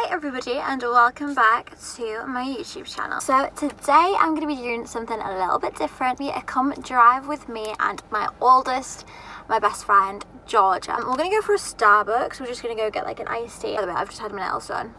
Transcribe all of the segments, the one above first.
Hi everybody and welcome back to my YouTube channel. So today I'm going to be doing something a little bit different. Come drive with me and my oldest, my best friend, Georgia. We're going to go for a Starbucks. We're just going to go get like an iced tea. By the way, I've just had my nails done.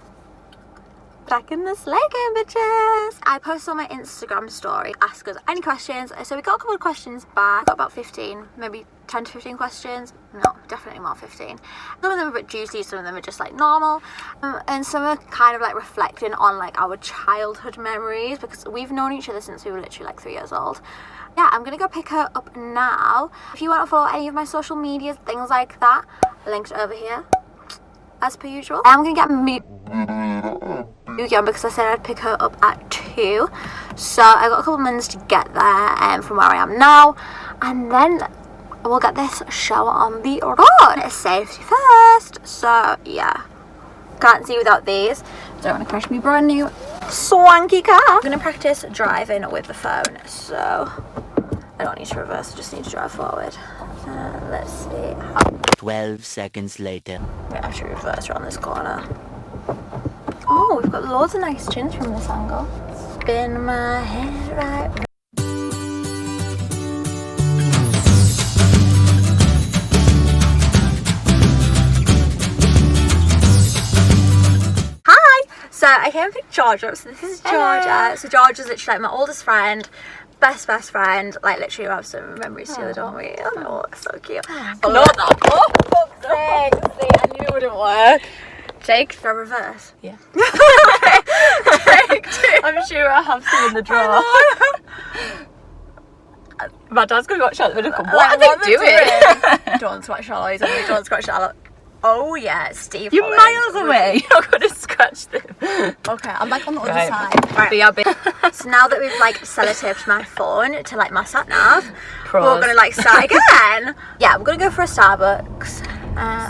Back in the sleigh game, bitches. I posted on my Instagram story, ask us any questions. So we got a couple of questions back. Got about 15, maybe 10 to 15 questions. No, definitely more 15. Some of them are a bit juicy, some of them are just like normal. And some are kind of like reflecting on like our childhood memories because we've known each other since we were literally like 3 years old. Yeah, I'm gonna go pick her up now. If you want to follow any of my social medias, things like that, linked over here. As per usual, I'm gonna get moving because I said I'd pick her up at 2, so I got a couple of minutes to get there from where I am now, and then we'll get this show on the road. It's safety first, so yeah, can't see without these. Don't want to crash me brand new swanky car. I'm gonna practice driving with the phone, so I don't need to reverse, I just need to drive forward. Let's see how. 12 seconds later. Wait, I should reverse around this corner. Oh, we've got loads of nice chins from this angle. Spin my head right. Hi! So I came with Georgia. So this is Georgia. Hello. So Georgia's literally like my oldest friend. Best friend, like literally we have some memories together, don't we? Oh, so cute. Oh, Not that. Oh, see, I knew it wouldn't work. Take for reverse. yeah. Take 2. I'm sure I have some in the drawer. My dad's gonna watch out the video. What are they doing? Don't scratch Charlotte. Don't scratch Charlotte. Oh yeah, Steve. You're Holland. miles away. You're not gonna scratch them. Okay, I'm like on the other Right. side. Right. So now that we've like sellotaped my phone to like my sat nav, we're gonna like start again. Yeah, we're gonna go for a Starbucks.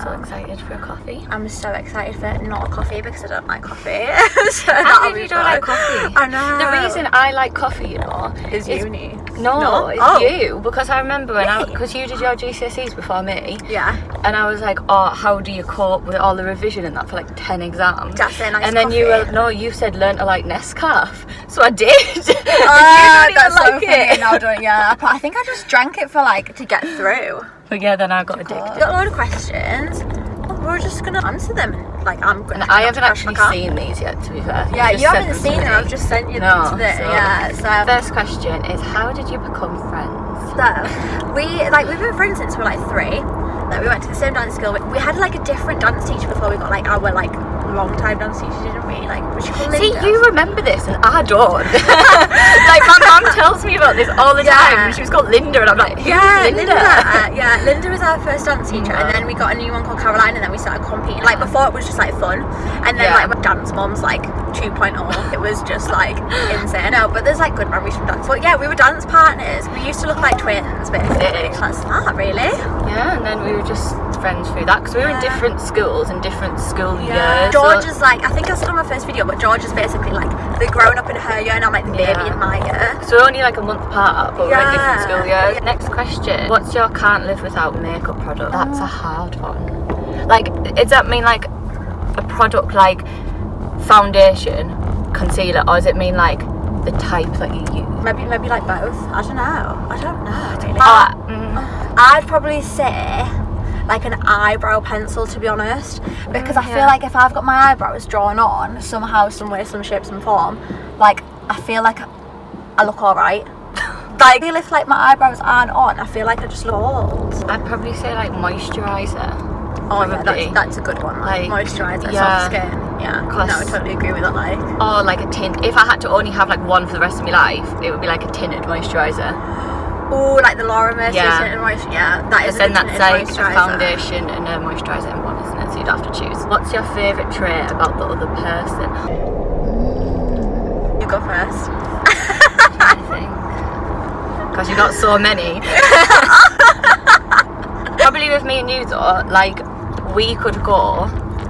So excited for a coffee. I'm so excited for not a coffee because I don't like coffee. So How that'll did be you don't fun. like coffee? I know. The reason I like coffee, you know, is uni. No, it's Oh. you. Because I remember when Me? because you did your GCSEs before me. Yeah. And I was like, oh, how do you cope with all the revision and that for like 10 exams? That's a nice and then coffee. you said learn to like Nescafe. So I did. Oh, You don't that's even so like funny. it. Now don't yeah. I think I just drank it for like to get through. But yeah, then I got We addicted. got a load of questions. We're just gonna answer them. Like I'm gonna. And I haven't actually seen these yet, to be fair. Yeah, just you sent haven't them seen to them. me. I've just sent you No, them to the so- yeah. So First question is, how did you become friends? we've been friends since we were like 3. Like we went to the same dance school. We had like a different dance teacher before we got like our like long time dance teacher, didn't we? Like was she called See, Linda? you remember this and I don't. Like my mum tells me about this all the time. She was called Linda and I'm like, who's Linda? Yeah, Linda was our first dance teacher, and then we got a new one called Caroline, and then we started competing. Like before, it was just like fun, and then like my dance mom's like 2.0. It was just like insane. No, but there's like good memories from dance. But yeah, we were dance partners. We used to look like twins, basically. That's that, really. Yeah, and then we were just friends through that because we were in different schools and different school years. George is like, I think I said on my first video, but George is basically like the grown up in her year, and I'm like the baby in my year. So we're only like a month apart, but we're in different school years. Yeah. Next question. What's your can't live without makeup product? That's a hard one. Like, does that mean like a product like foundation, concealer, or does it mean like the type that you use? Maybe like both. I don't know. Really. I'd probably say like an eyebrow pencil, to be honest, because I feel like if I've got my eyebrows drawn on somehow, some way, some shape, some form, like I feel like I look alright. Like if like my eyebrows aren't on, I feel like I just look old. I'd probably say like moisturiser. Oh yeah, that's a good one. Like moisturiser, soft skin. Yeah, no, I totally agree with that. Like, or like a tint. If I had to only have like one for the rest of my life, it would be like a tinted moisturiser. oh, like the Laura Mercier tinted moisturiser. Yeah, that is. Then that's like moisturiser. a foundation and a moisturiser in one, isn't it? So you'd have to choose. What's your favourite trait about the other person? You go first. I think. Because you've got so many. Probably with me and you though, like we could go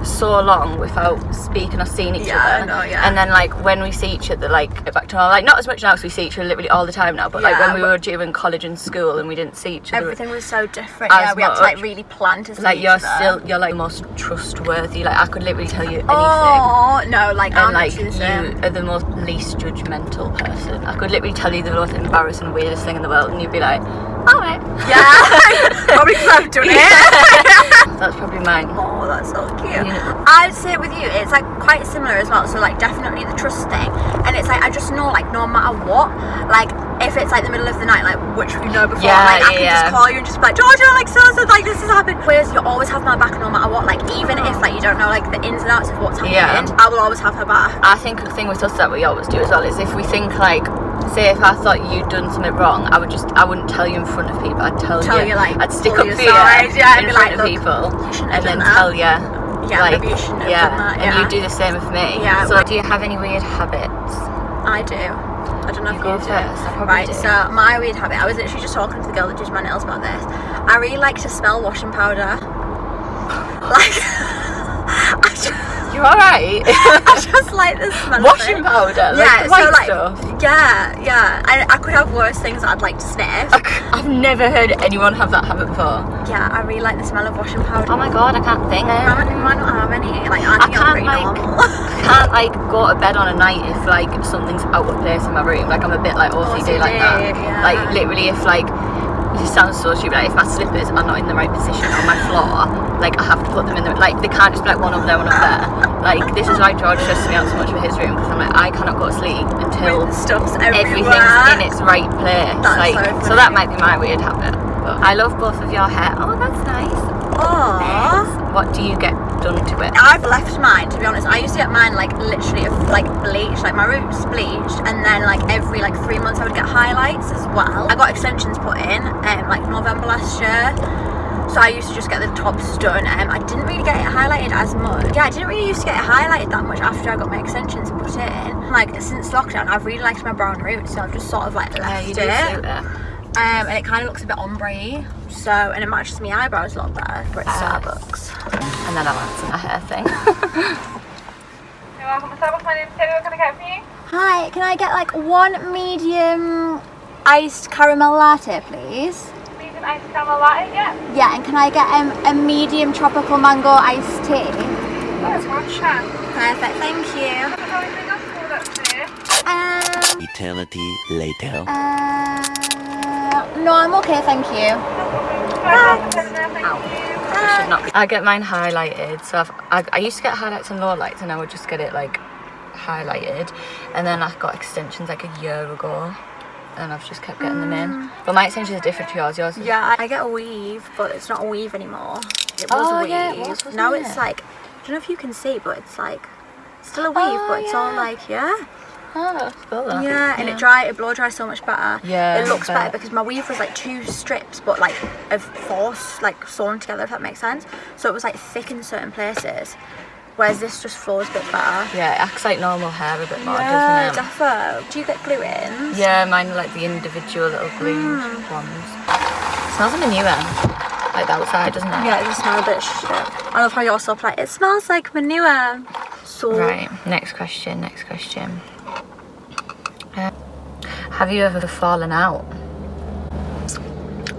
so long without speaking or seeing each other. No, and then like when we see each other, like get back to normal, like not as much now because we see each other literally all the time now, but like when we were during college and school and we didn't see each other, everything was so different. Yeah, we had to like really plan to see like each you're other. you're like the most trustworthy, like I could literally tell you anything. Oh no, like and I'm like you literally are the most least judgmental person. I could literally tell you the most embarrassing, weirdest thing in the world and you'd be like, alright. Yeah. Probably because I've done it. That's probably mine. Oh, that's so cute. I'd say with you, it's like quite similar as well. So like definitely the trust thing, and it's like I just know like no matter what, like if it's like the middle of the night, like which we know before, like I can just call you and just be like, Georgia, like so like this has happened. Whereas you always have my back no matter what. Like even if like you don't know like the ins and outs of what's happening, I will always have her back. I think the thing with us that we always do as well is if we think like, say if I thought you'd done something wrong, I wouldn't tell you in front of people. I'd tell you like, I'd stick up for you in front of people and then tell you. Yeah, like, maybe you shouldn't have done that. And you do the same with me. Yeah. So do you have any weird habits? I do. I don't know if you go do. first. I probably right, do. so my weird habit, I was literally just talking to the girl that did my nails about this. I really like to smell washing powder. Like, you're alright. I just like the smell washing of it. powder? Yeah, like so like, stuff? Yeah. I could have worse things that I'd like to sniff. I've never heard anyone have that habit before. Yeah, I really like the smell of washing powder. Oh my god, I can't think. You might not have any. Like, I think I'm pretty normal. I can't like go to bed on a night if like something's out of place in my room. Like I'm a bit like OCD like that. Yeah. Like literally if like, it sounds so stupid, like if my slippers are not in the right position on my floor, like I have to put them in the, like they can't just be like one up there, one up there. Like this is why George stresses me out so much for his room, because I'm like, I cannot go to sleep until stuff's everything's in its right place. That's like so so that might be my weird habit. But I love both of your hair. Oh, that's nice. Aww. What do you get done to it? I've left mine, to be honest. I used to get mine like literally like bleached, like my roots bleached, and then like every like 3 months I would get highlights as well. I got extensions put in like November last year, so I used to just get the tops done. I didn't really get it highlighted as much. Yeah, I didn't really used to get it highlighted that much after I got my extensions put in. Like since lockdown I've really liked my brown roots, so I've just sort of like left it. And it kind of looks a bit ombre-y, so, and it matches my eyebrows a lot better for its Starbucks. And then I'll answer my hair thing. You're welcome to Starbucks. My name's Taylor. What can I get for you? Hi, can I get like one medium iced caramel latte, please? Medium iced caramel latte, yeah. Yeah, and can I get a medium tropical mango iced tea? Of course, can. Perfect, thank you. Is there anything else for that today? Eternity later. No, I'm okay, thank you. I get mine highlighted, so I used to get highlights and lowlights, and I would just get it like highlighted, and then I got extensions like a year ago, and I've just kept getting them in. But my extensions are different to yours. Yours is... Yeah, I get a weave, but it's not a weave anymore. It was a weave. Yeah, it was, now wasn't it's it? like, I don't know if you can see, but it's like still a weave, but it's all like, Oh, cool. Yeah, and it blow dries so much better. Yeah, it looks better because my weave was like 2 strips, but like of force, like sewn together, if that makes sense. So it was like thick in certain places, whereas this just flows a bit better. Yeah, it acts like normal hair a bit more, Yeah, doesn't it? defo. Do you get glue-ins? Yeah, mine are like the individual little glued ones. It smells like manure, like the outside, doesn't it? Yeah, it just smells a bit shit. I love how you're so polite. It smells like manure. So Right, next question. Have you ever fallen out?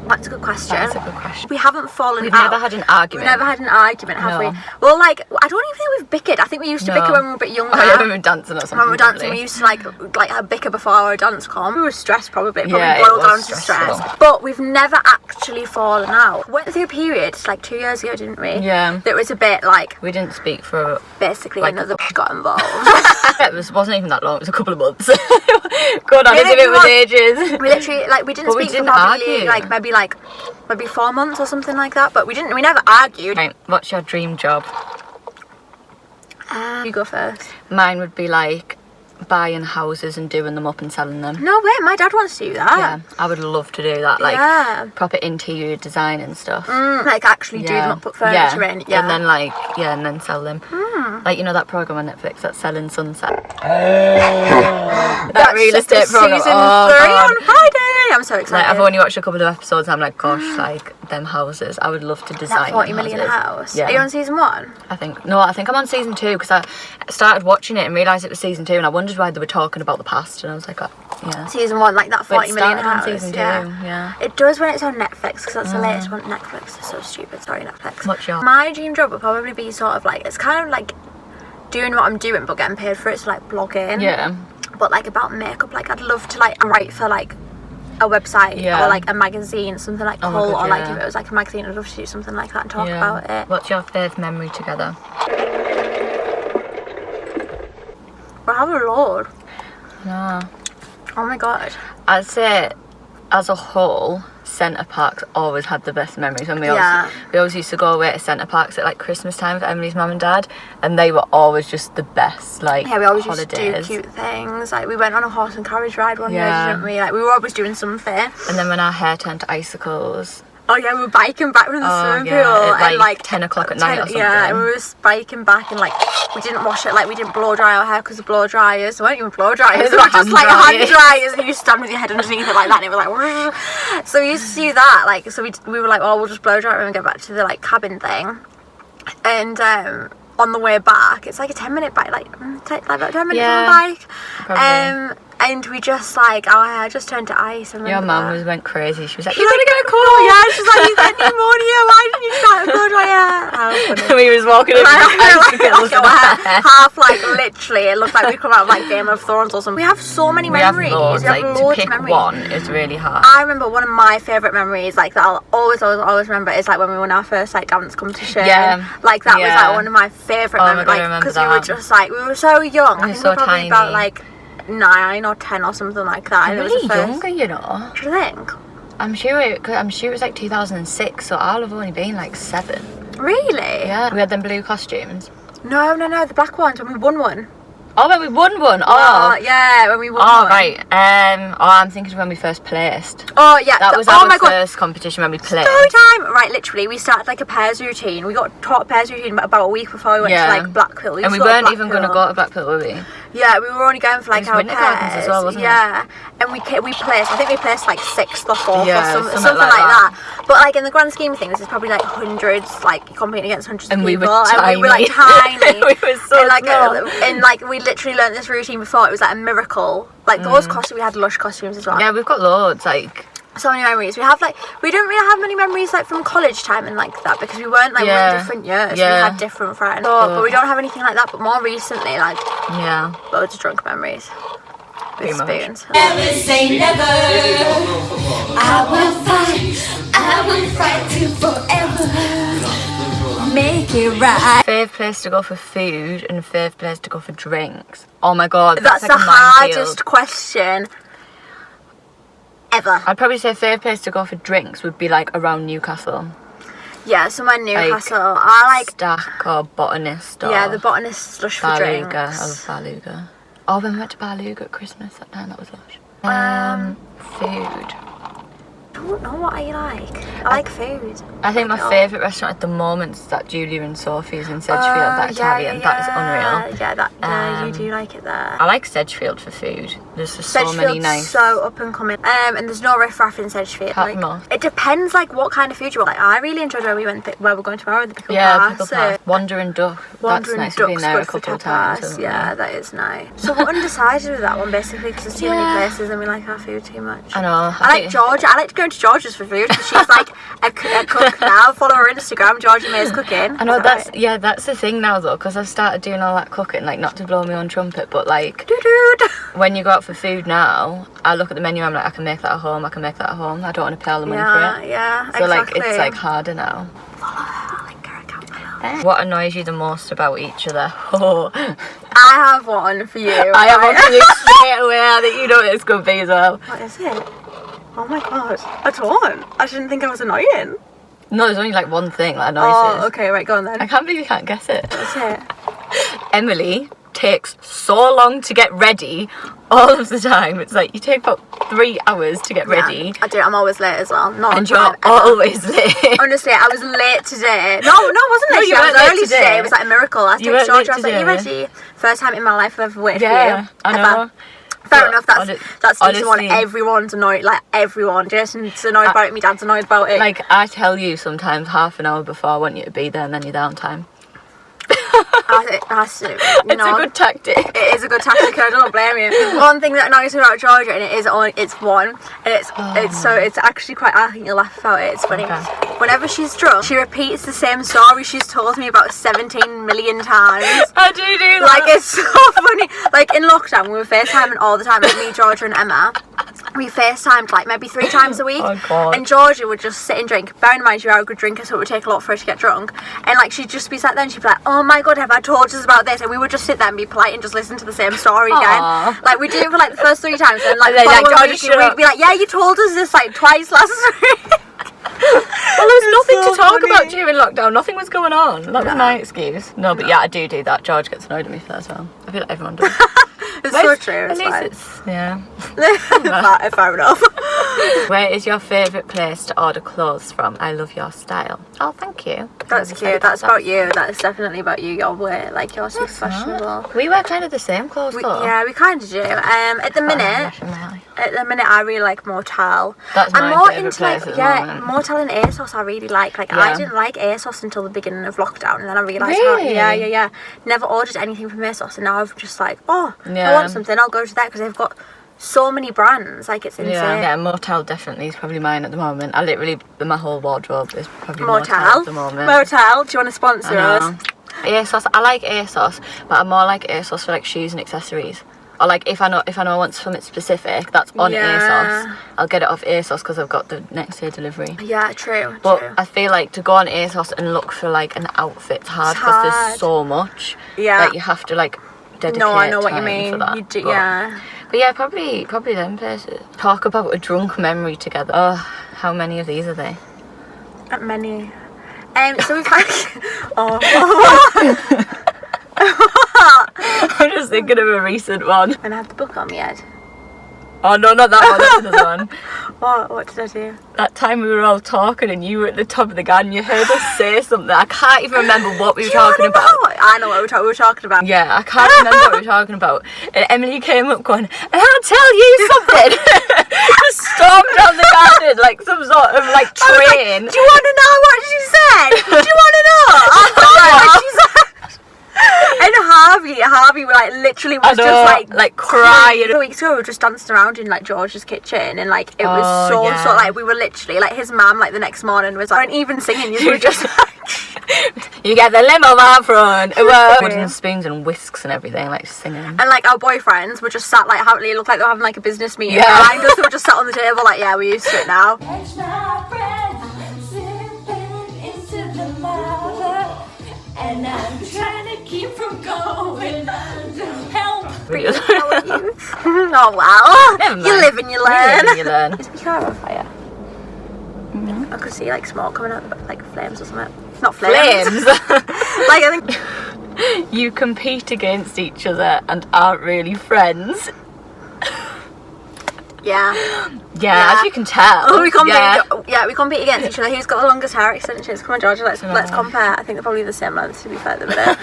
That's a good question. That's a good question. We haven't fallen We've out. never had an argument. We've never had an argument, have No. we? Well, like, I don't even think we've bickered. I think we used to bicker when we were a bit younger. Oh yeah, when we were dancing or something. When we were dancing, probably. we used to like have bicker before our dance com. We were stressed probably. It Yeah, it boiled down was to stressful. stress. But we've never actually fallen out. Went through a period like 2 years ago, didn't we? Yeah. That was a bit like We didn't speak for basically like, another got involved. it wasn't even that long, it was a couple of months. Good on, Yeah, as if it was was. ages. We literally like we didn't But we speak didn't for probably argue. like maybe 4 months or something like that. But we never argued. Right, what's your dream job? You go first. Mine would be like buying houses and doing them up and selling them. No way, my dad wants to do that. Yeah, I would love to do that, like Yeah. proper interior design and stuff. Like actually do them up, put furniture in. Yeah. And then and then sell them. Like, you know that program on Netflix that's Selling Sunset? That real estate program. Season 3 God. on Friday. I'm so excited. Like, I've only watched a couple of episodes and I'm like, gosh, like, them houses. I would love to design that 40 them million houses. house. Yeah. Are you on season 1? I think I'm on season 2 because I started watching it and realised it was season 2 and I wondered why they were talking about the past and I was like, oh, yeah. Season 1, like that 40 million house. On season 2, yeah. It does when it's on Netflix because that's the latest one. Netflix is so stupid. Sorry, Netflix. What's your... My dream job would probably be sort of like, it's kind of like doing what I'm doing but getting paid for it, so like blogging. Yeah. But like about makeup, like I'd love to like write for like a website or like a magazine, something like Cult, or like if it was like a magazine, I'd love to do something like that and talk about it. What's your fave memory together? Well, have a lord. No. Oh my god. I'd say as a whole, Centre Parks always had the best memories. When we always used to go away to Centre Parks at like Christmas time with Emily's mum and dad, and they were always just the best. Like, we always holidays. used to do cute things. Like we went on a horse and carriage ride one year, didn't we? Like we were always doing something. And then when our hair turned to icicles. Oh yeah, we were biking back from the swimming pool at at like 10 o'clock at night or something. Yeah, and we were biking back and like we didn't wash it, like we didn't blow dry our hair because of blow dryers. They weren't even blow dryers, they were just like hand dryers, and you stand with your head underneath it like that and it was like so we used to do that, like so we were like, oh, we'll just blow dry it when we get back to the like cabin thing. And on the way back, it's like a 10-minute bike, like about 10 minutes on the bike. And we just like, our hair just turned to ice. Your mum went crazy. She was like, you're gonna get a call. Yeah, she's like, you got pneumonia. Why didn't you start to blow dry hair? How funny. We was walking over half like literally, it looked like we come out of like Game of Thrones or something. We have so many memories. We have loads of pick memories. One is really hard. I remember one of my favourite memories, like that I'll always remember, is like when we won our first like dance competition. Yeah. Like that was like one of my favourite memories. Like because we were just like, we were so young. I think we were probably about like 9 or 10 or something like that. You're really younger, you know. Do you think? I'm sure it was like 2006, so I'll have only been like 7. Really? Yeah. We had them blue costumes. No, the black ones when we won one. Oh, when we won one. Yeah, when we won one. Oh, right. I'm thinking of when we first placed. Oh, yeah. That was our first competition when we placed. Story time. Right, literally, we started like a pairs routine. We got taught a pairs routine about a week before we went to like Blackpool. And we weren't even going to go to Blackpool, were we? Yeah, we were only going for like our pairs. As well, wasn't it? Yeah, and we placed. I think we placed like 6th or 4th or something like that. But like in the grand scheme of things, it's probably like hundreds, like competing against hundreds of people. And we were tiny. And we were like tiny. We were so small. And like we literally learned this routine before. It was like a miracle. Like those costumes, we had lush costumes as well. Yeah, we've got loads. Like so many memories. We have like, we don't really have many memories like from college time and like that, because we weren't like, we were in different years. We had different friends. But we don't have anything like that. But more recently, like loads of drunk memories with spoons. Never say never. I will fight till forever. Make it right. Fave place to go for food and fave place to go for drinks. Oh my god, that's like the hardest question ever. I'd probably say fave place to go for drinks would be like around Newcastle. Yeah, somewhere in Newcastle. Like, I like Stack or Botanist or the Botanist slush for drinks. I love Beluga. Oh, when we went to Beluga at Christmas that time, that was lush. Food. I don't know what I like. I like food. I think my favourite restaurant at the moment is that Julia and Sophie's in Sedgefield. That Italian, that is unreal. Yeah, you do like it there. I like Sedgefield for food. There's just so many nice. So up and coming. And there's no riff-raff in Sedgefield. It depends like what kind of food you want. Like I really enjoyed where we're going tomorrow, the Pickle Bar. Pickle Bar. Wandering Duck. That's nice. We've been there a couple of times. Yeah, that is nice. So we're undecided with that one basically because there's too many places and we like our food too much. I know. I like Georgia. I like going to Georgia's for food because she's like a cook now. Follow her Instagram, Georgia May's Cooking. I know that's the thing now though, because I've started doing all that cooking, like not to blow my own trumpet, but like when you go out for food now, I look at the menu, I'm like, I can make that at home. I don't want to pay all the money for it. Yeah, so like it's like harder now. Follow her, link her account below. What annoys you the most about each other? I have one for you. I have one for you straight away. I think you know what it's going to be as well. What is it? Oh my god, I don't. I didn't think I was annoying. No, there's only like one thing that annoys us. Oh, okay, right, go on then. I can't believe you can't guess it. What's it? Emily takes so long to get ready all of the time. It's like you take about 3 hours to get ready. I do. I'm always late as well. Not and you're always late. Honestly, I was late today. No, I wasn't late. I was early today. It was like a miracle. I texted Georgia. I was like, "You ready?" First time in my life I've ever waited for you. I know. Fair enough, that's the decent one. honestly, Everyone's annoyed, like everyone. Jason's annoyed about it, my dad's annoyed about it. like, I tell you sometimes half an hour before I want you to be there, and then you're downtime. It's a good tactic. It is a good tactic. I don't blame you. One thing that annoys me about Georgia, and it's one, and it's actually quite. I think you'll laugh about it. It's funny. Okay. Whenever she's drunk, she repeats the same story she's told me about 17 million times. I do that. Like, it's so funny. Like, in lockdown, we were FaceTiming all the time. Like, me, Georgia, and Emma. We FaceTimed like maybe 3 times a week. Oh, God. And Georgia would just sit and drink. Bear in mind, you're a good drinker, so it would take a lot for her to get drunk. And like, she'd just be sat there and she'd be like, oh my God, have I told you about this? And we would just sit there and be polite and just listen to the same story again. Like, we did it for like the first 3 times. And like, we'd be like, yeah, you told us this like twice last week. Well, there was nothing to talk about during lockdown. Nothing was going on. That was my excuse. No, but yeah, I do that. George gets annoyed at me for that as well. I feel like everyone does. It's so true. At least it's, yeah. Fair enough. Where is your favourite place to order clothes from? I love your style. Oh, thank you. That's cute. That's about you. That is definitely about you. Your way, like, you're super fashionable. We wear kind of the same clothes though. Yeah, we kind of do. At the minute, I really like Motel. That's I'm my more favourite into place like, at the moment. Motel and ASOS I really like. Like, I didn't like ASOS until the beginning of lockdown, and then I realised Really? how never ordered anything from ASOS, and now I've just like, if I Yeah. want something, I'll go to that because they've got so many brands. Like, it's insane. Yeah, Motel definitely is probably mine at the moment. I literally, my whole wardrobe is probably Motel at the moment. Motel, do you want to sponsor us? ASOS, I like ASOS, but I'm more like ASOS for like shoes and accessories. Or like if I know I want something specific that's on ASOS, I'll get it off ASOS because I've got the next day delivery. Yeah, true. But I feel like to go on ASOS and look for like an outfit's hard because there's so much. Yeah. Like, you have to like dedicate I know what you time mean. for that. You do, But yeah, probably them places. Talk about a drunk memory together. Oh, how many of these are they? Not many. So we've had. I'm just thinking of a recent one. And I had the book on my head. Oh no, not that one, that's another one. What did I do? That time we were all talking and you were at the top of the garden, you heard us say something. I can't even remember what we were talking about. I know what we were talking about. Yeah, I can't remember what we were talking about. And Emily came up going, and I'll tell you something. Just stormed down the garden like some sort of like train. Like, do you want to know what she said? Do you want to know? I know what she said. And Harvey like literally was just like crying. 2 weeks ago we were just dancing around in like George's kitchen, and like it was so like we were literally like, his mum like the next morning was like, and even singing, you were just like, you get the limo out front, wooden spoons and whisks and everything, like singing. And like our boyfriends were just sat like happily, looked like they were having like a business meeting behind us. They were just sat on the table like, yeah, we're used to it now. Catch my breath, slipping into the lava, and I'm trying to keep from going under. Help! Oh wow. You live and you learn. You learn. Is the car on fire? I could see like smoke coming out, like flames or something. Not flames. Like, I think You compete against each other and aren't really friends. Yeah, as you can tell. Oh, we compete against each other. Who's got the longest hair extensions? Come on, Georgia, let's compare. I think they're probably the same length, to be fair, at the minute.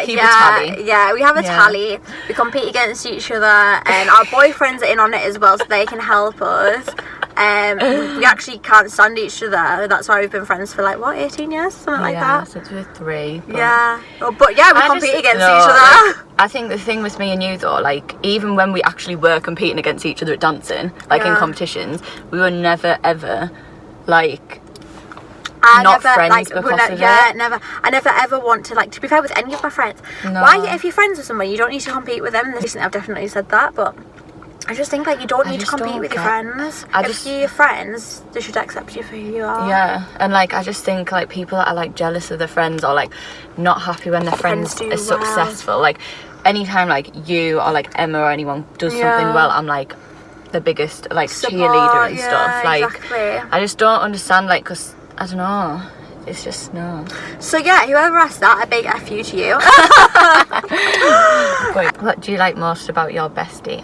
We keep a tally. Yeah, we have a tally. We compete against each other, and our boyfriends are in on it as well, so they can help us. We actually can't stand each other. That's why we've been friends for like, what, 18 years? Something like that? Since we were 3. But Yeah. But yeah, we compete against each other. Like, I think the thing with me and you though, like, even when we actually were competing against each other at dancing, like in competitions, we were never ever like friends because of it. Never. I never ever want to, like, to be fair with any of my friends. No. Why, if you're friends with someone, you don't need to compete with them. Recently, I've definitely said that, but I just think like you don't need to compete with your friends. If you're friends, they should accept you for who you are. Yeah, and like I just think like people that are like jealous of their friends or like not happy when their friends are successful. Like anytime like you or like Emma or anyone does something well, I'm like the biggest like cheerleader and stuff. Like exactly. I just don't understand, like, because I don't know. It's just no. So yeah, whoever asked that, a big F you to you. Wait, what do you like most about your bestie?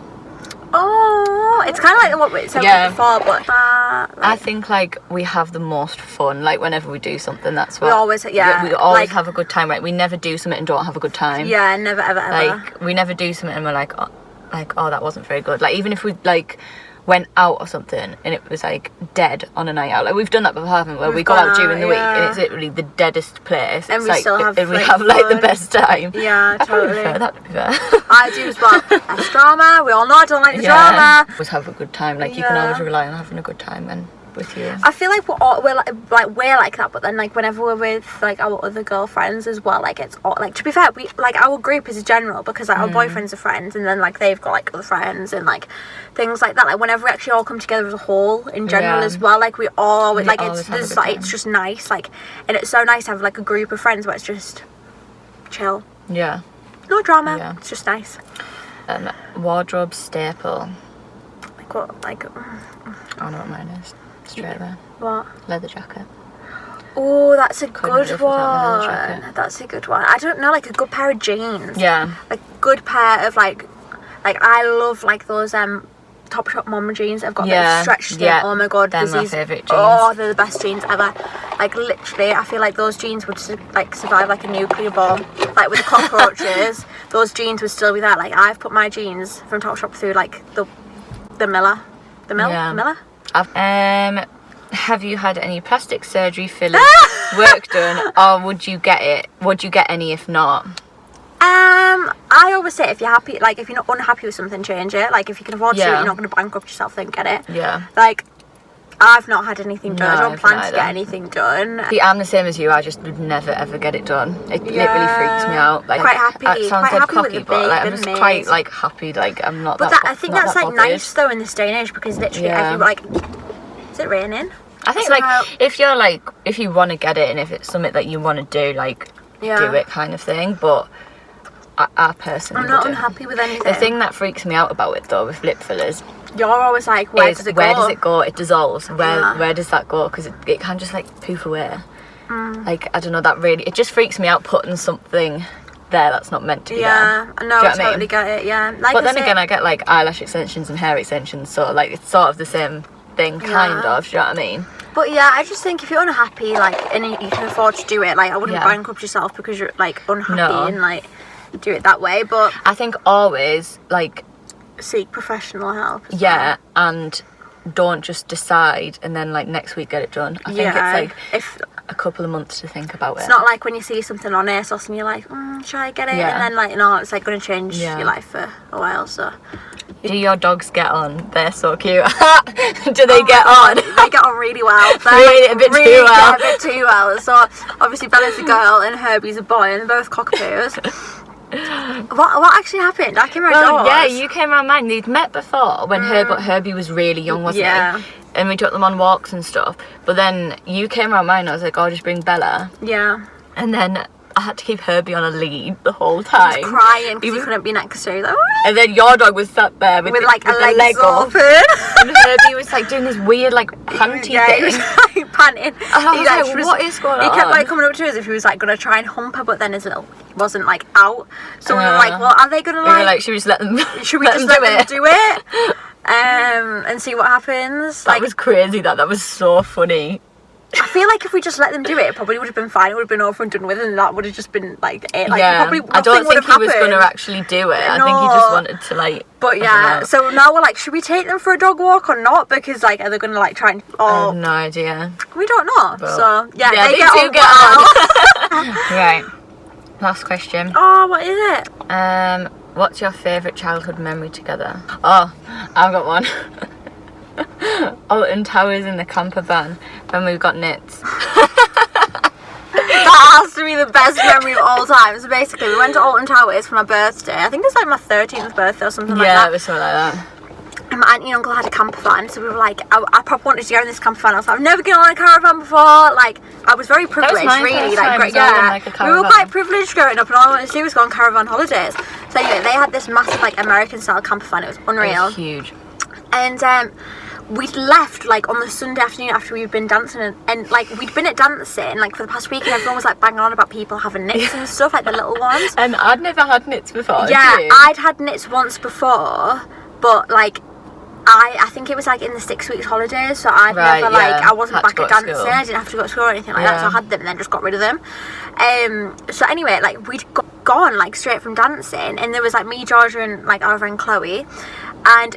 Oh, it's kind of like what we said before, but I think like we have the most fun. Like whenever we do something, that's what we always we always have a good time. Right, we never do something and don't have a good time. Yeah, never ever. Like we never do something and we're like, oh, like, oh, that wasn't very good. Like, even if we like went out or something and it was like dead on a night out, like we've done that before, haven't we? Where we go out during the week and it's literally the deadest place, and it's we like, still have, and we like, have like the fun. best time. Yeah, I probably totally. prefer that, to be fair. I do as well. Less drama. We all know I don't like the Yeah, drama. always have a good time. Like, you can always rely on having a good time and with you. I feel like we're like that, but then like whenever we're with like our other girlfriends as well, like it's all, like, to be fair, we like our group is general because like our boyfriends are friends and then like they've got like other friends and like things like that. Like whenever we actually all come together as a whole in general as well, like we all like it's there's like it's just nice, like, and it's so nice to have like a group of friends where it's just chill. Yeah. No drama. Yeah. It's just nice. Wardrobe staple. Like what? Like I know what mine is. Straight there. what? Leather jacket. Oh, that's a Couldn't good live without my leather one. jacket. That's a good one. I don't know, like a good pair of jeans. Yeah. Like good pair of like I love like those Topshop mom jeans. I've got that stretched skin. Yeah. Oh my god, They're there's my these. favourite jeans. Oh, they're the best jeans ever. Like literally, I feel like those jeans would like survive like a nuclear bomb. Like with the cockroaches, those jeans would still be there. Like I've put my jeans from Topshop through like the mill. Have you had any plastic surgery, fillers, work done, or would you get it? Would you get any if not? I always say if you're happy, like if you're not unhappy with something, change it. Like if you can afford to, you're not going to bankrupt yourself, then get it. Yeah. Like I've not had anything done. No, I don't I've plan not to get either. anything done. See, I'm the same as you. I just would never ever get it done. It literally freaks me out. Like, Quite happy. It sounds Quite like happy with cocky, the but like, I'm big just been quite made. like happy. Like I'm not. But that I think not that's that like bothered. nice though in this day and age because literally like, is it raining? I think So- like if you want to get it and if it's something that you want to do, like do it kind of thing. But I personally I'm not wouldn't. unhappy with anything. The thing that freaks me out about it though with lip fillers You're always like, where does it go? Where does it go? It dissolves. Where does that go? Because it can just like poof away. Like I don't know. That really it just freaks me out putting something there that's not meant to be Yeah, there. I know. Do you I know what totally get it. Yeah, like But I then say- again, I get like eyelash extensions and hair extensions, so like it's sort of the same thing, kind of. Do you know what I mean? But yeah, I just think if you're unhappy, like, and you can afford to do it, like, I wouldn't bankrupt yourself because you're like unhappy and like do it that way. But I think always like seek professional help. as well. yeah, and don't just decide and then like next week get it done. I think it's like if a couple of months to think about it's it. not like when you see something on ASOS and you're like, should I get it? Yeah. And then like, no, it's like going to change Yeah. your life for a while. So Do your dogs get on? They're so cute. Do they get on? they get on really well. They're Really, a bit too well. Yeah, a bit too well. So obviously Bella's a girl and Herbie's a boy, and they're both cockapoos. What actually happened? I came around Well, doors. yeah, you came around mine. They'd met before when Herbie was really young, wasn't Yeah. he? And we took them on walks and stuff. But then you came around mine. I was like, oh, just bring Bella. Yeah. And then I had to keep Herbie on a lead the whole He time. was crying He because he was- couldn't be next to her. Like, And then your dog was sat there with like the a leg leg up. open. And Herbie was like doing this weird like panty Yeah, he thing. was like panting. And I was He, like, she what is going He kept on? like coming up to us if he was like gonna try and hump her, but then his little wasn't like out. So we were like, well, are they gonna We were like? like, should we just let them? should we just let them do it? And see what happens. That Like, was crazy. That was so funny. I feel like if we just let them do it, it probably would have been fine. It would have been over and done with, and that would have just been like it. Like, yeah, probably I don't nothing would think have he was happened. going to actually do it. I think he just No. wanted to like. But I yeah, don't know. so now we're like, should we take them for a dog walk or not? Because like, are they going to like try and? I Oh, have no idea. we don't know. But- So yeah, Yeah, they they get do on get well. Right. Last question. Oh, what is it? What's your favourite childhood memory together? Oh, I've got one. Alton Towers in the camper van when we got knits. That has to be the best memory of all time. So basically, we went to Alton Towers for my birthday. I think it was like my 13th birthday or something like Yeah, that. it was something like that. And my auntie and uncle had a camper van, so we were like, I probably wanted to go in this camper van. I was like, I've never been on a caravan before. Like, I was very privileged, my really. first Like, time great, as well in, yeah. like, a We were caravan. quite privileged growing up, and all I wanted to do was go on caravan holidays. So anyway, they had this massive like American style camper van. It was It unreal. was huge. And we'd left like on the Sunday afternoon after we'd been dancing, and like we'd been at dancing like for the past week, and everyone was like banging on about people having knits and stuff, like the little ones. And I'd never had knits before. Yeah, did you? I'd had knits once before, but like I think it was like in the 6 weeks holidays, so I'd Right, never like yeah. I wasn't Had to back go at to dancing. school. I didn't have to go to school or anything like that, so I Yeah. had them and then just got rid of them. So anyway, like we'd got gone like straight from dancing, and there was like me, Georgia, and like our friend Chloe, and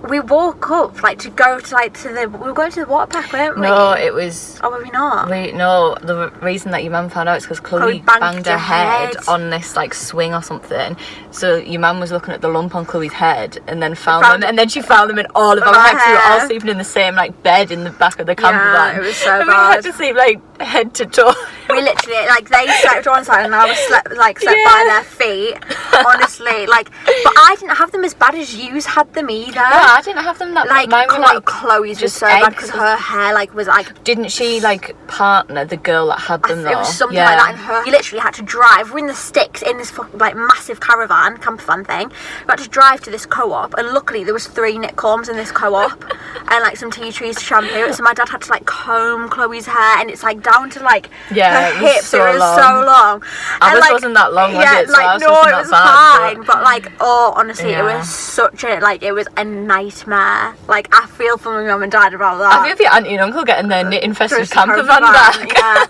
we woke up like to go to like we were going to the water park, weren't we? No, it was. Oh, were we not? No, the reason that your mum found out is because Chloe banged her head on this like swing or something. So your mum was looking at the lump on Chloe's head and then found them, and then she found them in all of our heads. We were all sleeping in the same like bed in the back of the camper van. It was so and bad. We had to sleep like head to toe. We literally, like, they slept on one side and I was slept by their feet. Honestly, like, but I didn't have them as bad as yous had them either. No, I didn't have them that like, mine were, like, Chloe's was just so bad eggs. because her hair like was like. Didn't she like partner the girl that had them though? It was something like that, and her. We literally had to drive. We're in the sticks in this like massive camper van thing. We had to drive to this co-op, and luckily there was 3 knit combs in this co-op, and like some tea trees to shampoo. So my dad had to like comb Chloe's hair, and it's like down to like her hips. It was so long. Ours wasn't that long, was it? So like no, it was fine. But like, oh, honestly, it was such a it was a nightmare. Like, I feel for my mum and dad about that. I feel for your auntie and uncle getting their knit infested camper van back. Yeah.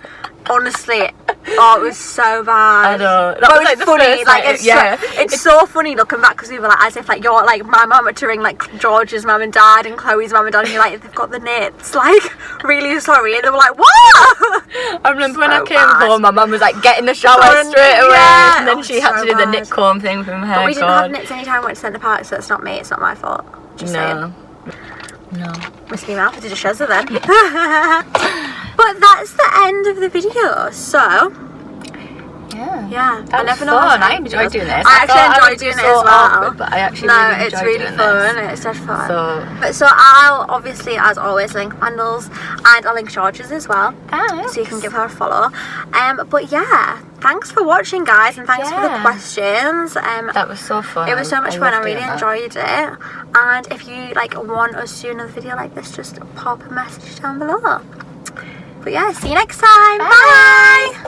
Honestly, oh, it was so bad. I know. That was like the funny. First, like, it's so funny looking back because we were like, as if like you're like my mum had to ring like George's mum and dad and Chloe's mum and dad, and you're like, they've got the knits. Like, really sorry, and they were like, what? I remember when I came home, my mum was like, get in the shower straight away, and then she had to do the knit comb thing from her. But we didn't have knits anytime we went to Centre Park, so it's not me. It's not my fault. Just saying. No. Must be mouth. I did a shazza then. But that's the end of the video. So yeah, I never know. I enjoyed doing this. I actually enjoyed doing it as well. Awkward, but I actually really it's really fun. It's such fun. So I'll obviously, as always, link Randall's and I'll link George's as well, so you can give her a follow. But yeah, thanks for watching, guys, and thanks for the questions. That was so fun. It was so much fun. I really enjoyed it. And if you like want us to do another video like this, just pop a message down below. But yeah, see you next time. Bye.